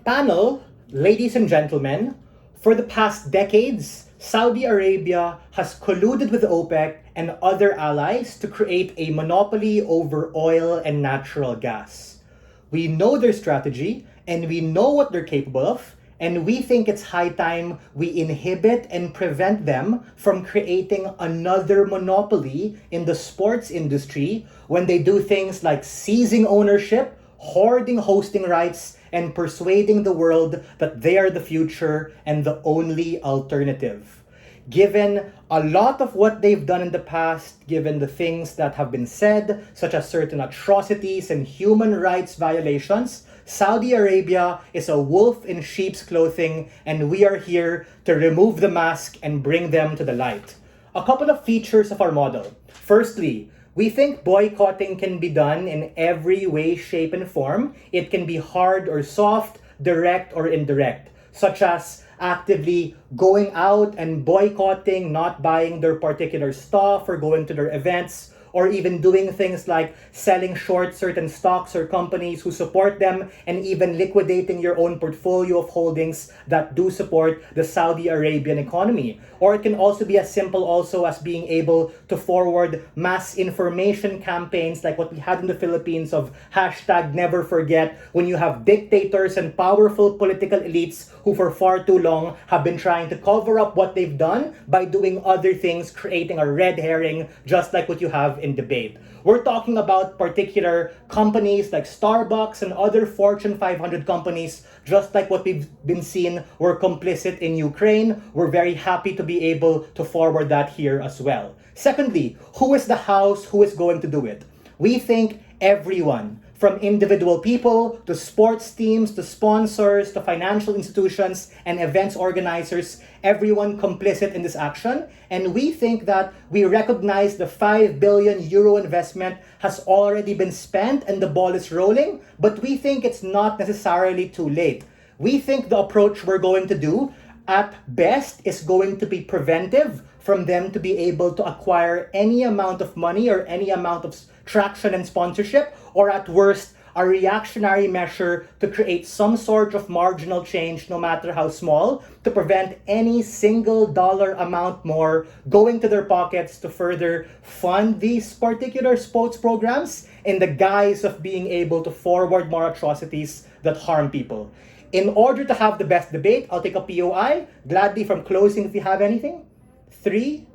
Panel, ladies and gentlemen, for the past decades, Saudi Arabia has colluded with OPEC and other allies to create a monopoly over oil and natural gas. We know their strategy and we know what they're capable of, and we think it's high time we inhibit and prevent them from creating another monopoly in the sports industry when they do things like seizing ownership, hoarding hosting rights, and persuading the world that they are the future and the only alternative. Given a lot of what they've done in the past, given the things that have been said, such as certain atrocities and human rights violations, Saudi Arabia is a wolf in sheep's clothing, and we are here to remove the mask and bring them to the light. A couple of features of our model. Firstly, we think boycotting can be done in every way, shape, and form. It can be hard or soft, direct or indirect, such as actively going out and boycotting, not buying their particular stuff or going to their events, or even doing things like selling short certain stocks or companies who support them, and even liquidating your own portfolio of holdings that do support the Saudi Arabian economy. Or it can also be as simple also as being able to forward mass information campaigns like what we had in the Philippines of hashtag never forget, when you have dictators and powerful political elites who for far too long have been trying to cover up what they've done by doing other things, creating a red herring, just like what you have in debate. We're talking about particular companies like Starbucks and other Fortune 500 companies, just like what we've been seeing were complicit in Ukraine. We're very happy to be able to forward that here as well. Secondly, who is the house? Who is going to do it? We think everyone, from individual people to sports teams to sponsors to financial institutions and events organizers, everyone complicit in this action. And we think that we recognize the 5 billion euro investment has already been spent and the ball is rolling, but we think it's not necessarily too late. We think the approach we're going to do at best is going to be preventive from them to be able to acquire any amount of money or any amount of traction and sponsorship, or at worst, a reactionary measure to create some sort of marginal change, no matter how small, to prevent any single dollar amount more going to their pockets to further fund these particular sports programs in the guise of being able to forward more atrocities that harm people. In order to have the best debate, I'll take a POI, gladly from closing if you have anything. 3,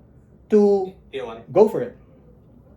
2, POI. Go for it.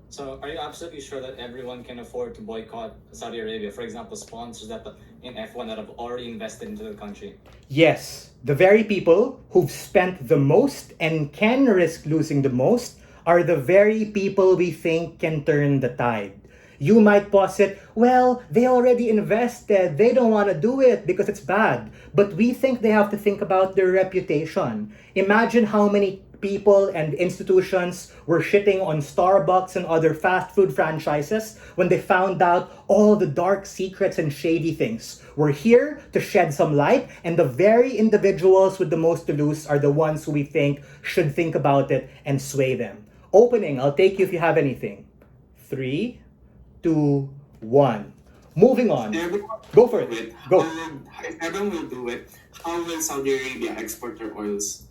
So, are you absolutely sure that everyone can afford to boycott Saudi Arabia? For example, sponsors that in F1 that have already invested into the country. Yes, the very people who've spent the most and can risk losing the most are the very people we think can turn the tide. You might posit, well, they already invested, they don't want to do it because it's bad. But we think they have to think about their reputation. Imagine how many people and institutions were shitting on Starbucks and other fast food franchises when they found out all the dark secrets and shady things. We're here to shed some light, and the very individuals with the most to lose are the ones who we think should think about it and sway them. Opening, I'll take you if you have anything. 3, 2, 1. Moving on. Go for it. Go. If everyone will do it, how will Saudi Arabia export their oils?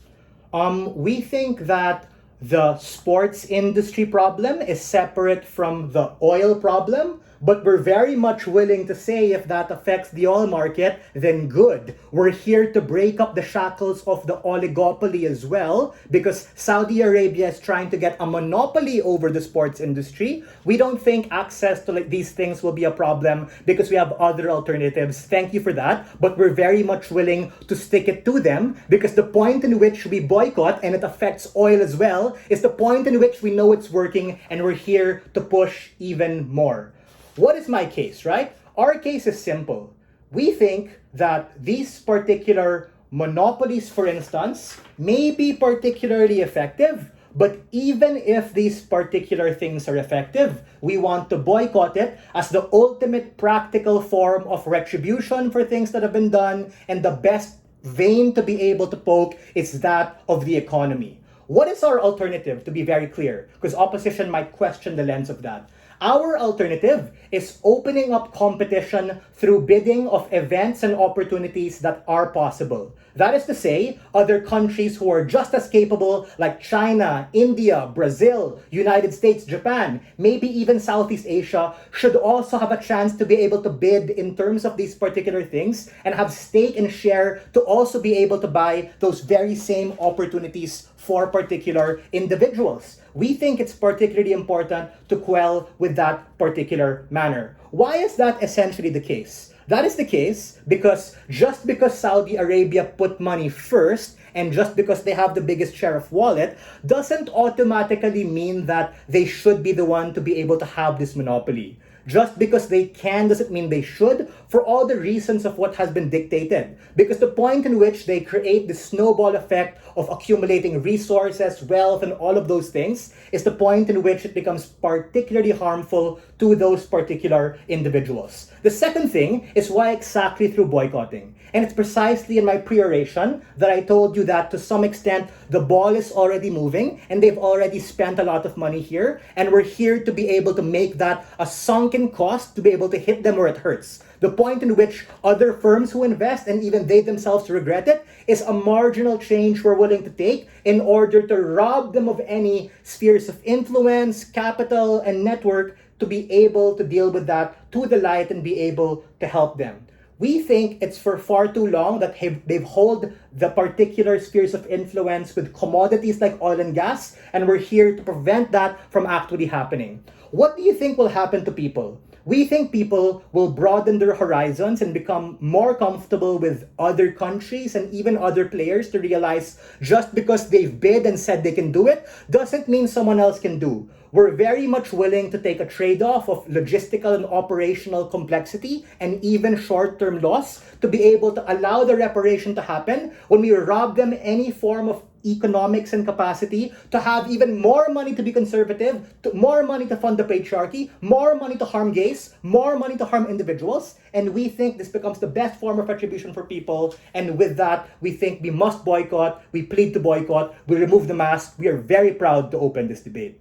We think that the sports industry problem is separate from the oil problem, but we're very much willing to say if that affects the oil market, then good. We're here to break up the shackles of the oligopoly as well, because Saudi Arabia is trying to get a monopoly over the sports industry. We don't think access to these things will be a problem because we have other alternatives. Thank you for that, but we're very much willing to stick it to them, because the point in which we boycott, and it affects oil as well, is the point in which we know it's working, and we're here to push even more. What is my case, right? Our case is simple. We think that these particular monopolies, for instance, may be particularly effective, but even if these particular things are effective, we want to boycott it as the ultimate practical form of retribution for things that have been done, and the best vein to be able to poke is that of the economy. What is our alternative, to be very clear? Because opposition might question the lens of that. Our alternative is opening up competition through bidding of events and opportunities that are possible. That is to say, other countries who are just as capable, like China, India, Brazil, United States, Japan, maybe even Southeast Asia, should also have a chance to be able to bid in terms of these particular things and have stake and share to also be able to buy those very same opportunities for particular individuals. We think it's particularly important to quell with that particular manner. Why is that essentially the case? That is the case because just because Saudi Arabia put money first and just because they have the biggest share of wallet doesn't automatically mean that they should be the one to be able to have this monopoly. Just because they can doesn't mean they should, for all the reasons of what has been dictated. Because the point in which they create the snowball effect of accumulating resources, wealth, and all of those things is the point in which it becomes particularly harmful to those particular individuals. The second thing is why exactly through boycotting. And it's precisely in my pre-oration that I told you that to some extent the ball is already moving and they've already spent a lot of money here, and we're here to be able to make that a sunken cost to be able to hit them where it hurts. The point in which other firms who invest and even they themselves regret it is a marginal change we're willing to take in order to rob them of any spheres of influence, capital, and network to be able to deal with that to the light and be able to help them. We think it's for far too long that they've held the particular spheres of influence with commodities like oil and gas, and we're here to prevent that from actually happening. What do you think will happen to people? We think people will broaden their horizons and become more comfortable with other countries and even other players to realize just because they've bid and said they can do it doesn't mean someone else can do. We're very much willing to take a trade-off of logistical and operational complexity and even short-term loss to be able to allow the reparation to happen when we rob them any form of economics and capacity to have even more money to be conservative, more money to fund the patriarchy, more money to harm gays, more money to harm individuals. And we think this becomes the best form of retribution for people. And with that, we think we must boycott, we plead to boycott, we remove the mask. We are very proud to open this debate.